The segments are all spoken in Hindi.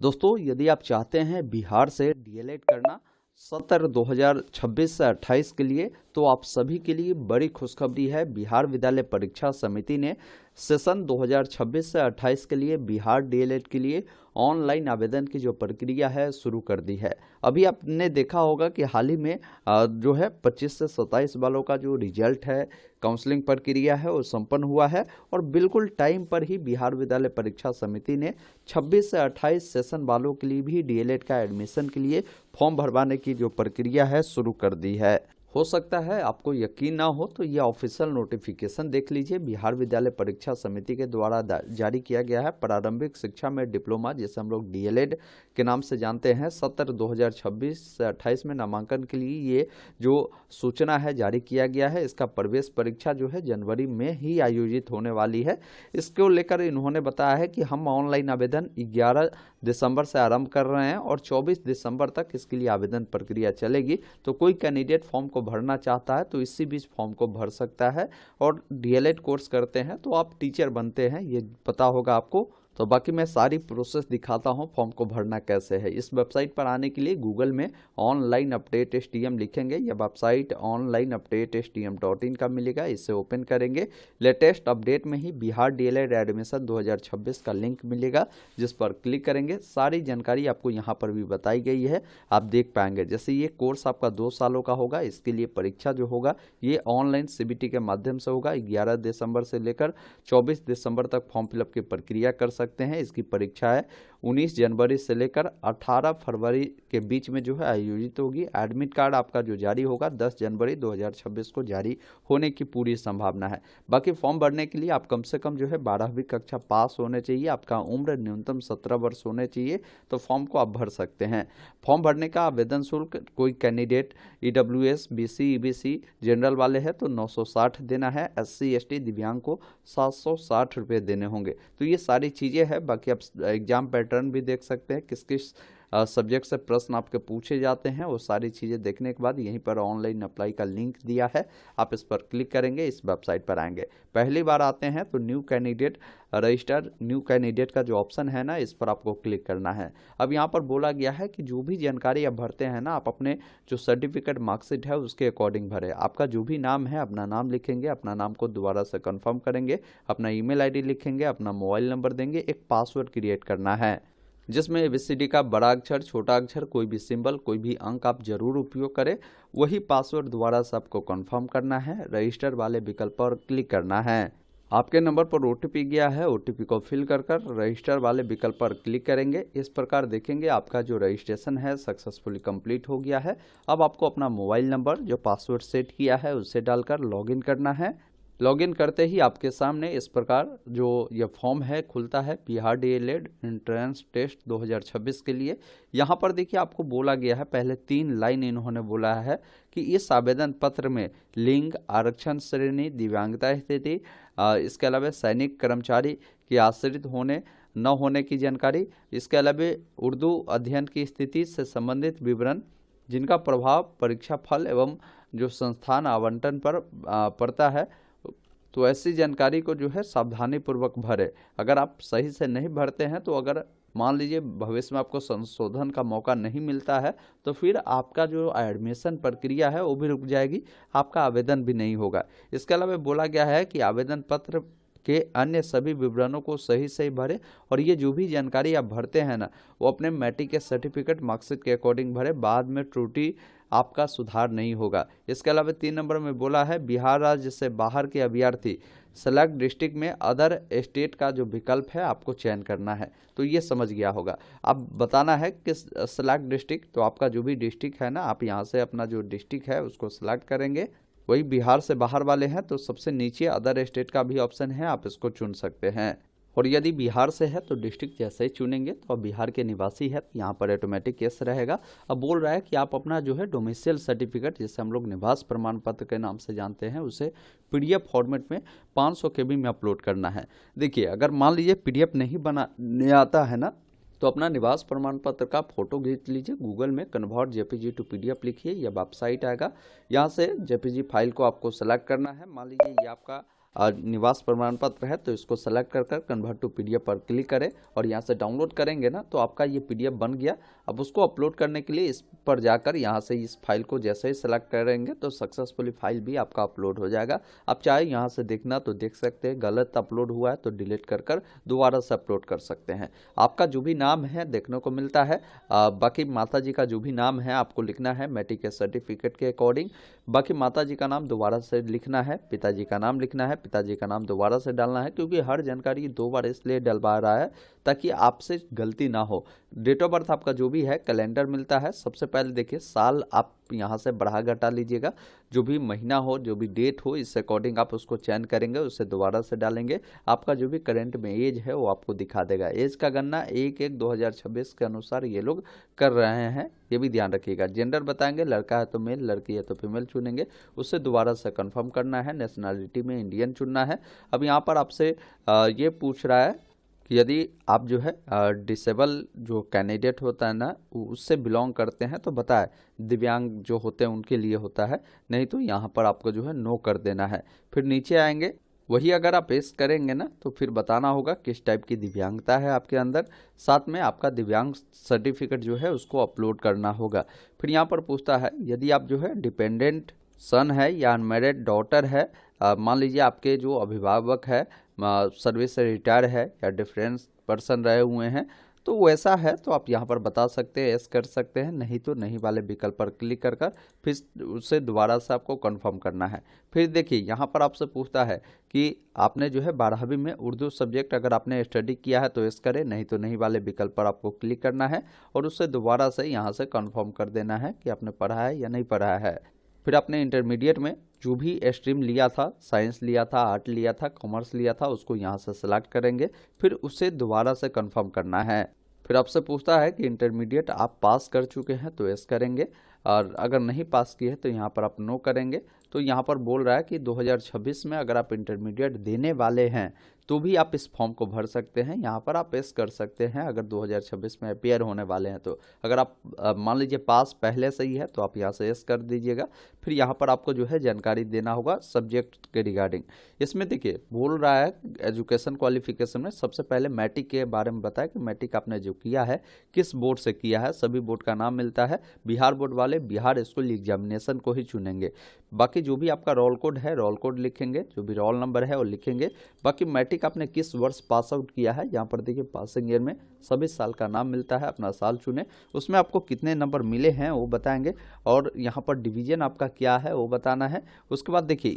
दोस्तों, यदि आप चाहते हैं बिहार से डीएलएड करना सत्र 2026 से 28 के लिए, तो आप सभी के लिए बड़ी खुशखबरी है। बिहार विद्यालय परीक्षा समिति ने सेशन 2026 से 28 के लिए बिहार डीएलएड के लिए ऑनलाइन आवेदन की जो प्रक्रिया है शुरू कर दी है। अभी आपने देखा होगा कि हाल ही में जो है 25 से 27 वालों का जो रिजल्ट है, काउंसलिंग प्रक्रिया है, वो संपन्न हुआ है और बिल्कुल टाइम पर ही बिहार विद्यालय परीक्षा समिति ने 26 से 28 सेशन वालों के लिए भी डीएलएड का एडमिशन के लिए फॉर्म भरवाने की जो प्रक्रिया है शुरू कर दी है। हो सकता है आपको यकीन ना हो, तो यह ऑफिशियल नोटिफिकेशन देख लीजिए। बिहार विद्यालय परीक्षा समिति के द्वारा जारी किया गया है। प्रारंभिक शिक्षा में डिप्लोमा, जिसे हम लोग डीएलएड के नाम से जानते हैं, सत्र 2026 से 28 में नामांकन के लिए ये जो सूचना है जारी किया गया है। इसका प्रवेश परीक्षा जो है जनवरी में ही आयोजित होने वाली है। इसको लेकर इन्होंने बताया है कि हम ऑनलाइन आवेदन 11 दिसंबर से आरंभ कर रहे हैं और 24 दिसंबर तक इसके लिए आवेदन प्रक्रिया चलेगी। तो कोई कैंडिडेट फॉर्म को भरना चाहता है तो इसी बीच फॉर्म को भर सकता है। और डीएलएड कोर्स करते हैं तो आप टीचर बनते हैं, ये पता होगा आपको। तो बाकी मैं सारी प्रोसेस दिखाता हूं फॉर्म को भरना कैसे है। इस वेबसाइट पर आने के लिए गूगल में ऑनलाइन अपडेट एसटीएम लिखेंगे। यह वेबसाइट ऑनलाइन अपडेट stm.in का मिलेगा। इसे ओपन करेंगे। लेटेस्ट अपडेट में ही बिहार डीएलएड एडमिशन 2026 का लिंक मिलेगा, जिस पर क्लिक करेंगे। सारी जानकारी आपको यहाँ पर भी बताई गई है, आप देख पाएंगे। जैसे ये कोर्स आपका 2 सालों का होगा। इसके लिए परीक्षा जो होगा ये ऑनलाइन सीबीटी के माध्यम से होगा। 11 दिसंबर से लेकर 24 दिसंबर तक फॉर्म फिलअप की प्रक्रिया कर सकते हैं। इसकी परीक्षा है 19 जनवरी से लेकर 18 फरवरी के बीच में जो है आयोजित होगी। एडमिट कार्ड आपका जो जारी होगा 10 जनवरी 2026 को जारी होने की पूरी संभावना है। बाकी फॉर्म भरने के लिए आप कम से कम जो है 12वीं कक्षा पास होने चाहिए, आपका उम्र न्यूनतम 17 वर्ष होने चाहिए, तो फॉर्म को आप भर सकते हैं। फॉर्म भरने का आवेदन शुल्क, कोई candidate EWS, BC, EBC, general वाले हैं तो 960 देना है। एससी, एसटी, दिव्यांग को 760 रुपये देने होंगे। तो ये सारी चीज़ें हैं। बाकी आप एग्जाम पैटर्न भी देख सकते हैं, किस किस सब्जेक्ट से प्रश्न आपके पूछे जाते हैं। वो सारी चीज़ें देखने के बाद यहीं पर ऑनलाइन अप्लाई का लिंक दिया है, आप इस पर क्लिक करेंगे, इस वेबसाइट पर आएंगे। पहली बार आते हैं तो new candidate register, new candidate का जो ऑप्शन है ना, इस पर आपको क्लिक करना है। अब यहाँ पर बोला गया है कि जो भी जानकारी आप भरते हैं ना, आप अपने जो सर्टिफिकेट मार्कशीट है उसके अकॉर्डिंग भरें। आपका जो भी नाम है अपना नाम लिखेंगे, अपना नाम को दोबारा से कंफर्म करेंगे, अपना ईमेल आईडी लिखेंगे, अपना मोबाइल नंबर देंगे, एक पासवर्ड क्रिएट करना है जिसमें एबीसीडी का बड़ा अक्षर, छोटा अक्षर, कोई भी सिंबल, कोई भी अंक आप जरूर उपयोग करें। वही पासवर्ड दोबारा से आपको कंफर्म करना है। रजिस्टर वाले विकल्प पर क्लिक करना है। आपके नंबर पर ओटीपी गया है, ओटीपी को फिल कर रजिस्टर वाले विकल्प पर क्लिक करेंगे। इस प्रकार देखेंगे आपका जो रजिस्ट्रेशन है सक्सेसफुली कंप्लीट हो गया है। अब आपको अपना मोबाइल नंबर जो पासवर्ड सेट किया है उससे डालकर लॉगिन करना है। लॉगिन करते ही आपके सामने इस प्रकार जो ये फॉर्म है खुलता है, बिहार डीएलएड एंट्रेंस टेस्ट 2026 के लिए। यहाँ पर देखिए आपको बोला गया है, पहले 3 लाइन इन्होंने बोला है कि इस आवेदन पत्र में लिंग, आरक्षण श्रेणी, दिव्यांगता स्थिति, इसके अलावा सैनिक कर्मचारी के आश्रित होने न होने की जानकारी, इसके अलावा उर्दू अध्ययन की स्थिति से संबंधित विवरण जिनका प्रभाव परीक्षा फल एवं जो संस्थान आवंटन पर पड़ता है, तो ऐसी जानकारी को जो है सावधानी पूर्वक भरें। अगर आप सही से नहीं भरते हैं तो अगर मान लीजिए भविष्य में आपको संशोधन का मौका नहीं मिलता है तो फिर आपका जो एडमिशन प्रक्रिया है वो भी रुक जाएगी, आपका आवेदन भी नहीं होगा। इसके अलावा बोला गया है कि आवेदन पत्र के अन्य सभी विवरणों को सही सही भरें और ये जो भी जानकारी आप भरते हैं ना, वो अपने मैट्रिक के सर्टिफिकेट मार्कशीट के अकॉर्डिंग भरें। बाद में त्रुटि आपका सुधार नहीं होगा। इसके अलावा 3 नंबर में बोला है बिहार राज्य से बाहर के अभ्यर्थी सेलेक्ट डिस्ट्रिक्ट में अदर स्टेट का जो विकल्प है आपको चयन करना है। तो ये समझ गया होगा। अब बताना है किस सेलेक्ट डिस्ट्रिक्ट, तो आपका जो भी डिस्ट्रिक्ट है ना, आप यहाँ से अपना जो डिस्ट्रिक्ट है उसको सिलेक्ट करेंगे। वही बिहार से बाहर वाले हैं तो सबसे नीचे अदर स्टेट का भी ऑप्शन है, आप इसको चुन सकते हैं। और यदि बिहार से है तो डिस्ट्रिक्ट जैसे ही चुनेंगे तो अब बिहार के निवासी है तो यहाँ पर ऑटोमेटिक यस रहेगा। अब बोल रहा है कि आप अपना जो है डोमिसाइल सर्टिफिकेट, जिसे हम लोग निवास प्रमाण पत्र के नाम से जानते हैं, उसे पीडीएफ फॉर्मेट में 500 केबी में अपलोड करना है। देखिए अगर मान लीजिए पीडीएफ नहीं बनाने आता है ना, तो अपना निवास प्रमाण पत्र का फोटो खींच लीजिए, गूगल में कन्वर्ट जेपीजी टू पीडीएफ लिखिए, यह वेबसाइट आएगा। यहाँ से जेपीजी फाइल को आपको सेलेक्ट करना है। मान लीजिए ये आपका निवास प्रमाण पत्र है तो इसको सेलेक्ट कर कन्वर्ट टू पीडीएफ पर क्लिक करें और यहाँ से डाउनलोड करेंगे ना तो आपका ये पीडीएफ बन गया। अब उसको अपलोड करने के लिए इस पर जाकर यहाँ से इस फाइल को जैसे ही सेलेक्ट करेंगे तो सक्सेसफुली फाइल भी आपका अपलोड हो जाएगा। आप चाहे यहाँ से देखना तो देख सकते हैं, गलत अपलोड हुआ है तो डिलीट कर दोबारा से अपलोड कर सकते हैं। आपका जो भी नाम है देखने को मिलता है। बाकी माता जी का जो भी नाम है आपको लिखना है मैट्रिक के सर्टिफिकेट के अकॉर्डिंग। बाकी माता जी का नाम दोबारा से लिखना है, पिताजी का नाम लिखना है, पिताजी का नाम दोबारा से डालना है, क्योंकि हर जानकारी 2 बार इसलिए डलवा रहा है ताकि आपसे गलती ना हो। डेट ऑफ बर्थ आपका जो भी है, कैलेंडर मिलता है। सबसे पहले देखिए साल आप यहाँ से बढ़ा घटा लीजिएगा, जो भी महीना हो जो भी डेट हो इस अकॉर्डिंग आप उसको चयन करेंगे, उसे दोबारा से डालेंगे। आपका जो भी करंट में एज है वो आपको दिखा देगा। एज का गणना 1/1/2026 के अनुसार ये लोग कर रहे हैं, ये भी ध्यान रखिएगा। जेंडर बताएंगे, लड़का है तो मेल, लड़की है तो फीमेल चुनेंगे, उससे दोबारा से कंफर्म करना है। नेशनलिटी में इंडियन चुनना है। अब यहाँ पर आपसे ये पूछ रहा है कि यदि आप जो है डिसेबल जो कैंडिडेट होता है ना उससे बिलोंग करते हैं तो बताए, दिव्यांग जो होते हैं उनके लिए होता है, नहीं तो यहाँ पर आपको जो है नो कर देना है। फिर नीचे आएंगे, वही अगर आप पेश करेंगे ना तो फिर बताना होगा किस टाइप की दिव्यांगता है आपके अंदर। साथ में आपका दिव्यांग सर्टिफिकेट जो है उसको अपलोड करना होगा। फिर यहाँ पर पूछता है यदि आप जो है डिपेंडेंट सन है या अनमैरिड डॉटर है, मान लीजिए आपके जो अभिभावक है सर्विस से रिटायर है या डिफरेंस पर्सन रहे हुए हैं, तो वैसा है तो आप यहाँ पर बता सकते हैं, एस कर सकते हैं, नहीं तो नहीं वाले विकल्प पर क्लिक कर फिर उसे दोबारा से आपको कंफर्म करना है। फिर देखिए यहाँ पर आपसे पूछता है कि आपने जो है 12वीं में उर्दू सब्जेक्ट अगर आपने स्टडी किया है तो एस करें, नहीं तो नहीं वाले विकल्प पर आपको क्लिक करना है और उससे दोबारा से यहाँ से कन्फर्म कर देना है कि आपने पढ़ा है या नहीं पढ़ा है। फिर आपने इंटरमीडिएट में जो भी स्ट्रीम लिया था, साइंस लिया था, आर्ट लिया था, कॉमर्स लिया था, उसको यहाँ से सेलेक्ट करेंगे, फिर उसे दोबारा से कंफर्म करना है। फिर आपसे पूछता है कि इंटरमीडिएट आप पास कर चुके हैं तो यस करेंगे, और अगर नहीं पास किए तो यहाँ पर आप नो करेंगे। तो यहाँ पर बोल रहा है कि 2026 में अगर आप इंटरमीडिएट देने वाले हैं तो भी आप इस फॉर्म को भर सकते हैं, यहाँ पर आप एस कर सकते हैं अगर 2026 में अपेयर होने वाले हैं तो। अगर आप मान लीजिए पास पहले से ही है तो आप यहाँ से एस कर दीजिएगा। फिर यहाँ पर आपको जो है जानकारी देना होगा सब्जेक्ट के रिगार्डिंग। इसमें देखिए बोल रहा है एजुकेशन क्वालिफिकेशन में सबसे पहले मैट्रिक के बारे में बताया कि मैट्रिक आपने जो किया है किस बोर्ड से किया है, सभी बोर्ड का नाम मिलता है। बिहार बोर्ड वाले बिहार स्कूल एग्जामिनेशन को ही चुनेंगे। बाकी जो भी आपका रोल कोड है रोल कोड लिखेंगे, जो भी रोल नंबर है वो लिखेंगे। बाकी मैट्रिक आपने किस वर्ष पास आउट किया है, यहाँ पर देखिए पासिंग ईयर में सभी साल का नाम मिलता है, अपना साल चुने, उसमें आपको कितने नंबर मिले हैं वो बताएंगे और यहाँ पर डिवीजन आपका क्या है वो बताना है। उसके बाद देखिए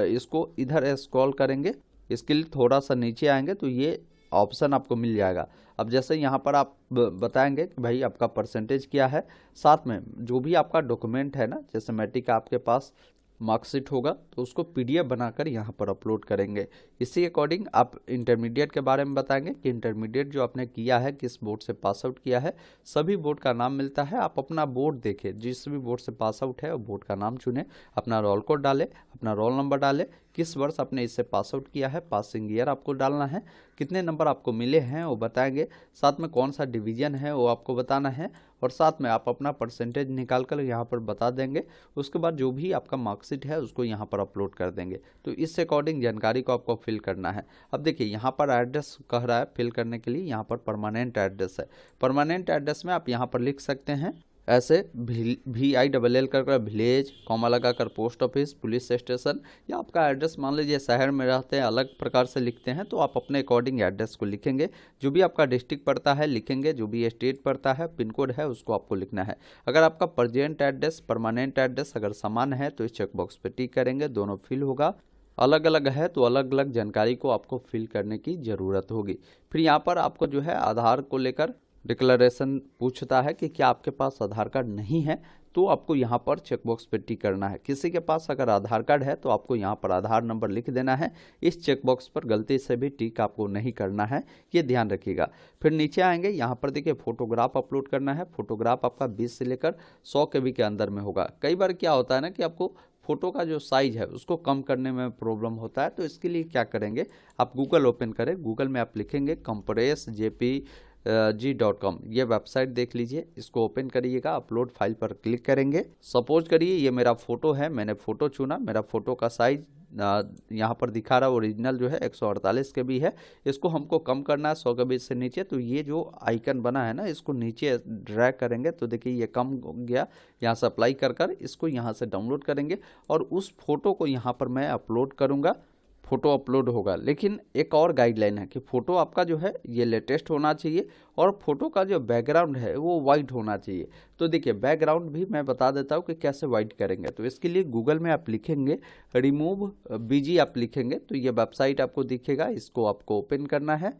इसको इधर स्क्रॉल करेंगे, इसके लिए थोड़ा सा नीचे आएंगे तो ये ऑप्शन आपको मिल जाएगा। अब जैसे यहाँ पर आप बताएंगे कि भाई आपका परसेंटेज क्या है, साथ में जो भी आपका डॉक्यूमेंट है ना, जैसे मैट्रिक का आपके पास मार्कशीट होगा तो उसको पीडीएफ बनाकर यहाँ पर अपलोड करेंगे। इसी अकॉर्डिंग आप इंटरमीडिएट के बारे में बताएंगे कि इंटरमीडिएट जो आपने किया है किस बोर्ड से पास आउट किया है, सभी बोर्ड का नाम मिलता है। आप अपना बोर्ड देखें, जिस भी बोर्ड से पास आउट है वो बोर्ड का नाम चुने, अपना रोल कोड डाले, अपना रोल नंबर डाले, किस वर्ष आपने इससे पास आउट किया है, पासिंग ईयर आपको डालना है, कितने नंबर आपको मिले हैं वो बताएंगे, साथ में कौन सा डिवीजन है वो आपको बताना है और साथ में आप अपना परसेंटेज निकाल कर यहाँ पर बता देंगे। उसके बाद जो भी आपका मार्कशीट है उसको यहाँ पर अपलोड कर देंगे। तो इस अकॉर्डिंग जानकारी को आपको फिल करना है। अब देखिए यहाँ पर एड्रेस कह रहा है फिल करने के लिए, यहाँ पर परमानेंट एड्रेस है। परमानेंट एड्रेस में आप यहाँ पर लिख सकते हैं ऐसे VILL कर विलेज, कॉमा लगाकर पोस्ट ऑफिस, पुलिस स्टेशन, या आपका एड्रेस मान लीजिए शहर में रहते हैं अलग प्रकार से लिखते हैं तो आप अपने अकॉर्डिंग एड्रेस को लिखेंगे। जो भी आपका डिस्ट्रिक्ट पड़ता है लिखेंगे, जो भी स्टेट पड़ता है पिन कोड है उसको आपको लिखना है। अगर आपका प्रेजेंट एड्रेस परमानेंट एड्रेस अगर समान है तो इस चेकबॉक्स पर टिक करेंगे, दोनों फिल होगा। अलग अलग है तो अलग अलग जानकारी को आपको फिल करने की ज़रूरत होगी। फिर यहाँ पर आपको जो है आधार को लेकर डिक्लेरेशन पूछता है कि क्या आपके पास आधार कार्ड नहीं है, तो आपको यहाँ पर चेकबॉक्स पे टिक करना है। किसी के पास अगर आधार कार्ड है तो आपको यहाँ पर आधार नंबर लिख देना है। इस चेकबॉक्स पर गलती से भी टिक आपको नहीं करना है, ये ध्यान रखिएगा। फिर नीचे आएंगे, यहाँ पर देखिए फोटोग्राफ अपलोड करना है। फोटोग्राफ आपका 20 से लेकर 100 KB के अंदर में होगा। कई बार क्या होता है ना कि आपको फोटो का जो साइज है उसको कम करने में प्रॉब्लम होता है, तो इसके लिए क्या करेंगे, आप गूगल ओपन करें, गूगल में आप लिखेंगे compressjpg.com, ये वेबसाइट देख लीजिए, इसको ओपन करिएगा, अपलोड फाइल पर क्लिक करेंगे। सपोज करिए ये मेरा फोटो है, मैंने फोटो चुना, मेरा फोटो का साइज यहाँ पर दिखा रहा है ओरिजिनल जो है 148 KB है। इसको हमको कम करना है 100 KB से नीचे। तो ये जो आइकन बना है ना, इसको नीचे ड्रैग करेंगे तो देखिए ये कम हो गया। यहाँ से अप्लाई कर इसको यहाँ से डाउनलोड करेंगे और उस फोटो को यहाँ पर मैं अपलोड करूँगा। फोटो अपलोड होगा, लेकिन एक और गाइडलाइन है कि फोटो आपका जो है ये लेटेस्ट होना चाहिए और फोटो का जो बैकग्राउंड है वो वाइट होना चाहिए। तो देखिए बैकग्राउंड भी मैं बता देता हूँ कि कैसे वाइट करेंगे। तो इसके लिए गूगल में आप लिखेंगे रिमूव बीजी, आप लिखेंगे तो ये वेबसाइट आपको दिखेगा। इसको आपको ओपन करना है,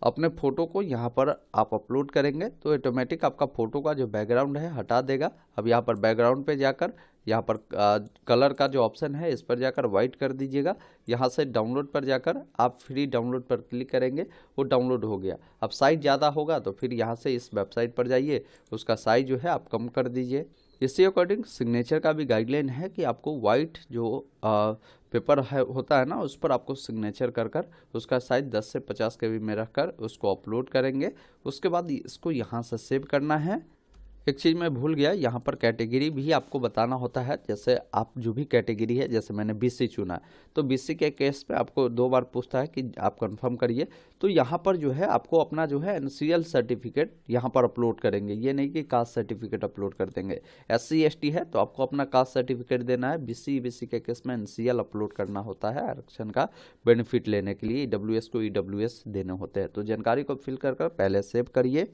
अपने फ़ोटो को यहाँ पर आप अपलोड करेंगे तो ऑटोमेटिक आपका फ़ोटो का जो बैकग्राउंड है हटा देगा। अब यहाँ पर बैकग्राउंड पे जाकर यहाँ पर कलर का जो ऑप्शन है इस पर जाकर वाइट कर दीजिएगा। यहाँ से डाउनलोड पर जाकर आप फ्री डाउनलोड पर क्लिक करेंगे, वो डाउनलोड हो गया। अब साइज ज़्यादा होगा तो फिर यहाँ से इस वेबसाइट पर जाइए, उसका साइज जो है आप कम कर दीजिए। इसी अकॉर्डिंग सिग्नेचर का भी गाइडलाइन है कि आपको वाइट जो पेपर है होता है ना, उस पर आपको सिग्नेचर कर उसका साइज 10 से 50 KB में रखकर उसको अपलोड करेंगे। उसके बाद इसको यहाँ से सेव करना है। एक चीज़ मैं भूल गया, यहाँ पर कैटेगरी भी आपको बताना होता है। जैसे आप जो भी कैटेगरी है, जैसे मैंने BC चुना तो BC के केस पे आपको 2 बार पूछता है कि आप कंफर्म करिए। तो यहाँ पर जो है आपको अपना जो है NCL सर्टिफिकेट यहाँ पर अपलोड करेंगे, ये नहीं कि कास्ट सर्टिफिकेट अपलोड कर देंगे। SC ST है तो आपको अपना कास्ट सर्टिफिकेट देना है। BC के केस में NCL अपलोड करना होता है आरक्षण का बेनिफिट लेने के लिए। EWS को EWS देने होते हैं। तो जानकारी को फिल कर पहले सेव करिए।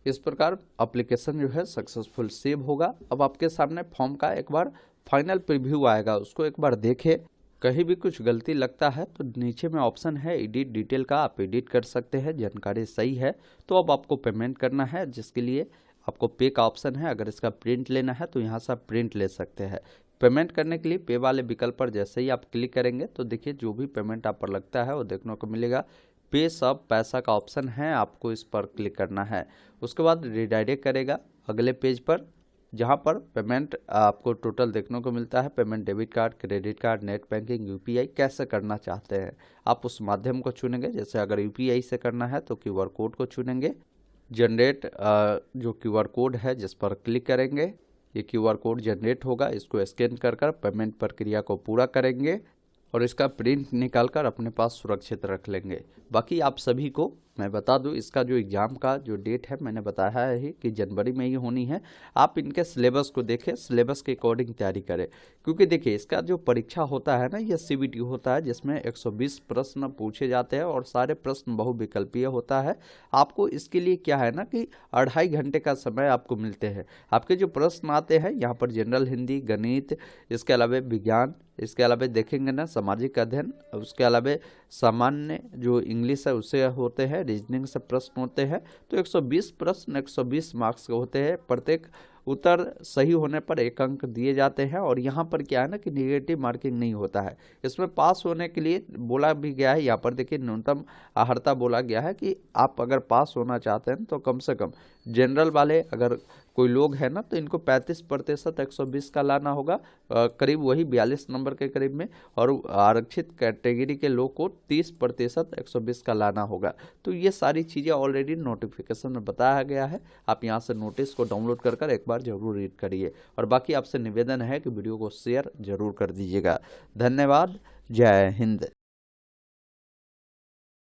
इस प्रकार एप्लीकेशन जो है सक्सेसफुल सेव होगा। अब आपके सामने फॉर्म का एक बार फाइनल प्रीव्यू आएगा, उसको एक बार देखें। कहीं भी कुछ गलती लगता है तो नीचे में ऑप्शन है एडिट डिटेल का, आप एडिट कर सकते हैं। जानकारी सही है तो अब आपको पेमेंट करना है, जिसके लिए आपको पे का ऑप्शन है। अगर इसका प्रिंट लेना है तो यहाँ से आप प्रिंट ले सकते हैं। पेमेंट करने के लिए पे वाले विकल्प पर जैसे ही आप क्लिक करेंगे तो देखिए जो भी पेमेंट आप पर लगता है वो देखने को मिलेगा। पे सब पैसा का ऑप्शन है, आपको इस पर क्लिक करना है। उसके बाद रिडायरेक्ट करेगा अगले पेज पर, जहां पर पेमेंट आपको टोटल देखने को मिलता है। Payment debit card, credit card, net banking, UPI कैसे करना चाहते हैं आप उस माध्यम को चुनेंगे। जैसे अगर UPI से करना है तो QR कोड को चुनेंगे। जनरेट जो QR कोड है जिस पर क्लिक करेंगे, ये QR कोड जनरेट होगा। इसको स्कैन कर पेमेंट प्रक्रिया को पूरा करेंगे और इसका प्रिंट निकालकर अपने पास सुरक्षित रख लेंगे। बाकी आप सभी को मैं बता दूं, इसका जो एग्ज़ाम का जो डेट है मैंने बताया है कि जनवरी में ही होनी है। आप इनके सिलेबस को देखें, सिलेबस के अकॉर्डिंग तैयारी करें, क्योंकि देखिए इसका जो परीक्षा होता है ना, ये CBT होता है, जिसमें 120 प्रश्न पूछे जाते हैं और सारे प्रश्न बहुविकल्पीय होता है। आपको इसके लिए क्या है ना कि 2.5 घंटे का समय आपको मिलते हैं। आपके जो प्रश्न आते हैं यहाँ पर जनरल हिंदी, गणित, इसके अलावा विज्ञान, इसके अलावा देखेंगे ना सामाजिक अध्ययन, उसके अलावा सामान्य जो इंग्लिश है उससे होते हैं, रीजनिंग से प्रश्न होते हैं। तो 120 प्रश्न 120 मार्क्स के होते हैं। प्रत्येक उत्तर सही होने पर 1 अंक दिए जाते हैं। और यहाँ पर क्या है ना कि नेगेटिव मार्किंग नहीं होता है। इसमें पास होने के लिए बोला भी गया है, यहाँ पर देखिए न्यूनतम अर्हता बोला गया है कि आप अगर पास होना चाहते हैं तो कम से कम जनरल वाले अगर कोई लोग हैं ना तो इनको 35% 120 का लाना होगा, करीब वही 42 नंबर के करीब में। और आरक्षित कैटेगरी के लोग को 30% 120 का लाना होगा। तो ये सारी चीज़ें ऑलरेडी नोटिफिकेशन में बताया गया है। आप यहाँ से नोटिस को डाउनलोड कर एक बार जरूर रीड करिए। और बाकी आपसे निवेदन है कि वीडियो को शेयर जरूर कर दीजिएगा। धन्यवाद। जय हिंद।